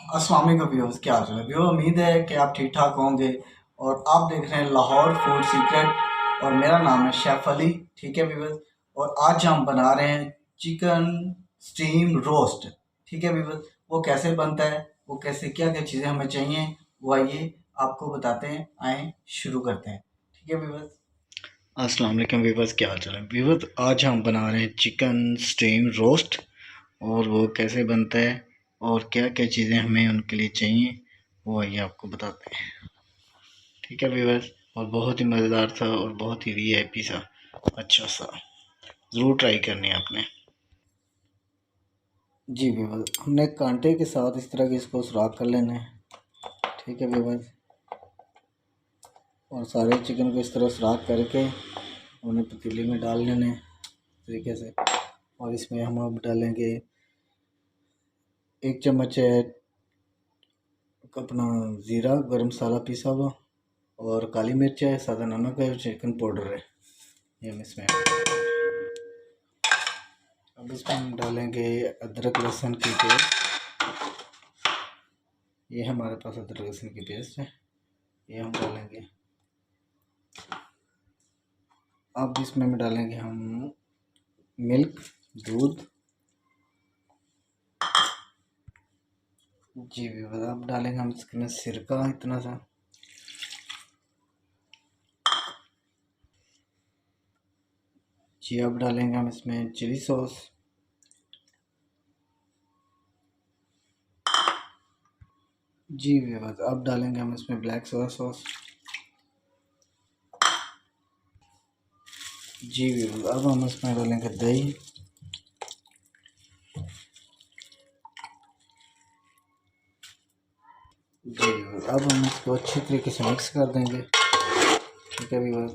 अस्सलाम वालेकुम व्यूअर्स, क्या हाल चाल है व्यूअर। उम्मीद है कि आप ठीक ठाक होंगे और आप देख रहे हैं लाहौर फूड सीक्रेट और मेरा नाम है शेफ अली। ठीक है व्यूअर्स, और आज हम बना रहे हैं चिकन स्टीम रोस्ट। ठीक है व्यूअर्स, वो कैसे बनता है, वो कैसे क्या क्या चीज़ें हमें चाहिए, वो आइए आपको बताते हैं। आए शुरू करते हैं। ठीक है व्यूअर्स। अस्सलाम वालेकुम व्यूअर्स, क्या हाल चाल है व्यूअर्स। आज हम बना रहे हैं चिकन स्टीम रोस्ट और वो कैसे बनता है और क्या क्या चीज़ें हमें उनके लिए चाहिए, वो आइए आपको बताते हैं। ठीक है व्यूअर्स, और बहुत ही मज़ेदार था और बहुत ही वीआईपी सा अच्छा सा, ज़रूर ट्राई करनी है आपने। जी व्यूअर्स, हमने कांटे के साथ इस तरह के इसको सुराख कर लेना है। ठीक है व्यूअर्स, और सारे चिकन को इस तरह सुराख करके उन्हें पतीले में डाल लेने हैं तरीके से। और इसमें हम अब डालेंगे 1 चम्मच है अपना ज़ीरा गरम मसाला पिसा हुआ, और काली मिर्च है, सादा नमक है, चिकन पाउडर है, ये हम इसमें। अब इसमें हम डालेंगे अदरक लहसुन की पेस्ट। ये हमारे पास अदरक लहसुन की पेस्ट है, ये हम डालेंगे। अब इसमें डालेंगे हम मिल्क, दूध। जी भी, अब डालेंगे हम इसमें सिरका इतना सा। जी, अब डालेंगे हम इसमें चिली सॉस। जी व्यूअर्स, अब डालेंगे हम इसमें ब्लैक सोया सॉस। जी व्यूअर्स, अब हम इसमें डालेंगे दही। जी व्यूअर्स, अब हम इसको अच्छी तरीके से मिक्स कर देंगे। ठीक है व्यूअर्स।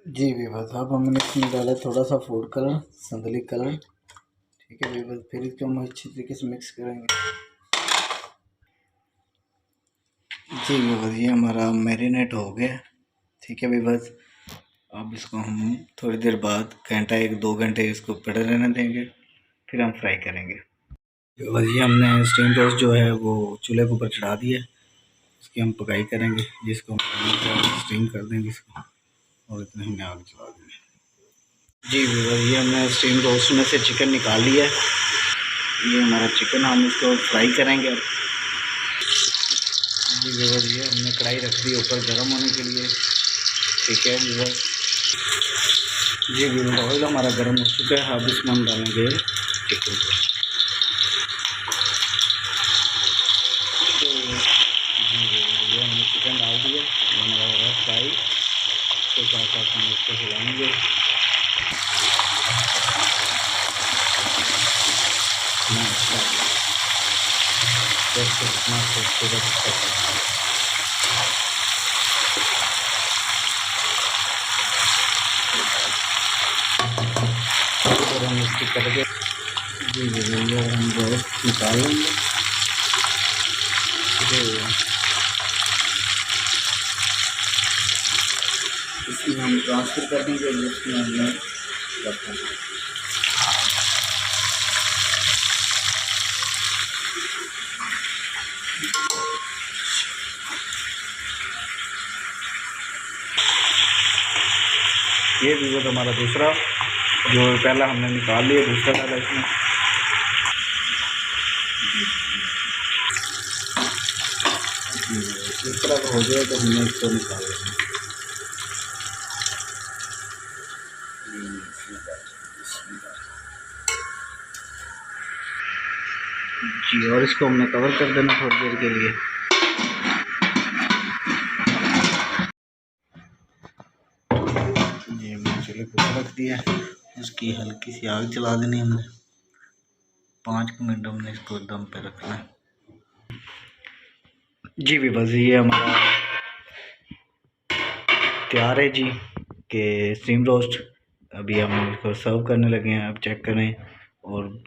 जी व्यूअर्स, अब हमने इसमें डाला थोड़ा सा फूड कलर, संदली कलर। ठीक है व्यूअर्स, फिर इसको हम अच्छी तरीके से मिक्स करेंगे। जी व्यूअर्स, ये हमारा मैरिनेट हो गया। ठीक है व्यूअर्स, अब इसको हम थोड़ी देर बाद घंटा 1-2 घंटे इसको पड़े रहने देंगे, फिर हम फ्राई करेंगे। व्यूअर्स, ये हमने स्टीम रोस्ट जो है वो चूल्हे के ऊपर चढ़ा दिया, इसकी हम पकाई करेंगे, जिसको हम स्टीम कर देंगे इसको, और इतने हमने आग चला देंगे। जी व्यूअर्स, ये हमने स्टीम रोस्ट में से चिकन निकाल लिया है। ये हमारा चिकन, हम इसको फ्राई करेंगे। जी व्यूअर्स, ये हमने कढ़ाई रख दी ऊपर गर्म होने के लिए। ठीक है व्यूअर्स। जी व्यूअर्स, ऑयल हमारा गर्म हो चुका है, अब इसमें हम डालेंगे चिकन को। तो जी व्यूअर्स, ये हमने चिकन डाल दिया, ये हमारा हो रहा फ्राई। उसके साथ साथ हम इसको हिलाएंगे। इतना खूबसूरत हम इसकी करके जी जी हम रोस्ट निकाल लेंगे। इसमें हम ट्रांसफ़र कर देंगे, इसमें हमने रखा है। ये भी हमारा दूसरा, जो पहला हमने निकाल लिया, दूसरा डाला इसमें। इस तरह का हो जाए तो हमने इसको निकाल लेना। जी, और इसको हमने कवर कर देना थोड़ी देर के लिए। ये हमने चूल्हे को रख दिया, उसकी हल्की सी आग जला देनी हमने। 5 मिनट हमने इसको दम पे रखना है। जी भी बस, ये हमारा तैयार है जी के स्टीम रोस्ट। अभी हम इसको सर्व करने लगे हैं, आप चेक करें। और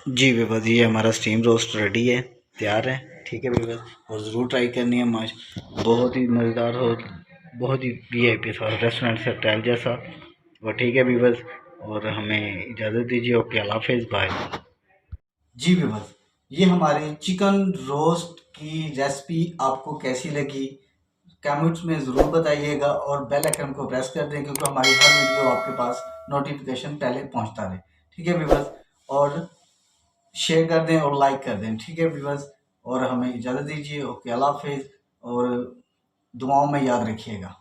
जी विवाद, ये हमारा स्टीम रोस्ट रेडी है, तैयार है। ठीक है विवाद, और ज़रूर ट्राई करनी है। माश बहुत ही मज़ेदार हो, बहुत ही वीआईपी था, रेस्टोरेंट से होटल जैसा। और ठीक है विवाद, और हमें इजाज़त दीजिए। ओके, अल्लाह हाफ़िज़, बाय। जी व्यूअर्स, ये हमारी चिकन रोस्ट की रेसिपी आपको कैसी लगी कमेंट्स में ज़रूर बताइएगा और बेल आइकन को प्रेस कर दें क्योंकि हमारी हर वीडियो आपके पास नोटिफिकेशन पहले पहुंचता रहे। ठीक है व्यूअर्स, और शेयर कर दें और लाइक कर दें। ठीक है व्यूअर्स, और हमें इजाज़त दीजिए। ओके, अल्लाह हाफिज़ और दुआओं में याद रखिएगा।